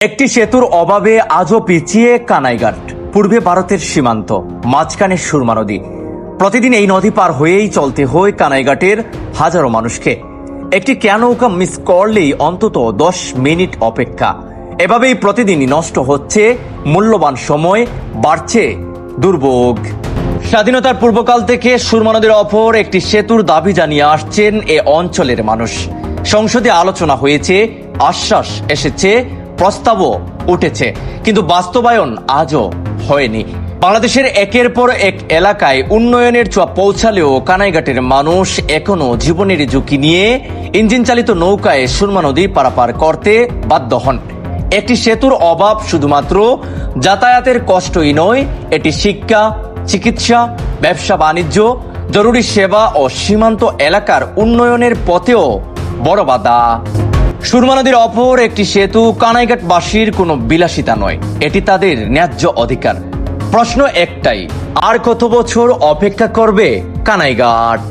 একটি সেতুর অভাবে আজও পিছিয়ে কানাইঘাট। পূর্বে ভারতের সীমান্ত, মাঝখানে সুরমা নদী। প্রতিদিন এই নদী পার হয়েই চলতে হয় কানাইঘাটের হাজারো মানুষকে। একটি নৌকা মিস করলেই অন্তত 10 মিনিট অপেক্ষা। এভাবেই প্রতিদিনই নষ্ট হচ্ছে মূল্যবান সময়, বাড়ছে দুর্ভোগ। স্বাধীনতার পূর্বকাল থেকে সুরমা নদীর অপর একটি সেতুর দাবি জানিয়ে আসছেন এ অঞ্চলের মানুষ। সংসদে আলোচনা হয়েছে, আশ্বাস এসেছে, প্রস্তাবও উঠেছে, কিন্তু বাস্তবায়ন আজও হয়নি। বাংলাদেশের একের পর এক এলাকায় উন্নয়নের ছোঁয়া পৌঁছালেও কানাইঘাটের মানুষ এখনো জীবনের ঝুঁকি নিয়ে ইঞ্জিন চালিত নৌকায় সুরমা নদী পারাপার করতে বাধ্য হন। একটি সেতুর অভাব শুধুমাত্র যাতায়াতের কষ্টই নয়, এটি শিক্ষা, চিকিৎসা, ব্যবসা বাণিজ্য, জরুরি সেবা ও সীমান্ত এলাকার উন্নয়নের পথেও বড় বাধা। সুরমা নদীর অপর একটি সেতু কানাইঘাটবাসীর কোনো বিলাসিতা নয়, এটি তাদের ন্যায্য অধিকার। প্রশ্ন একটাই, আর কত বছর অপেক্ষা করবে কানাইঘাট?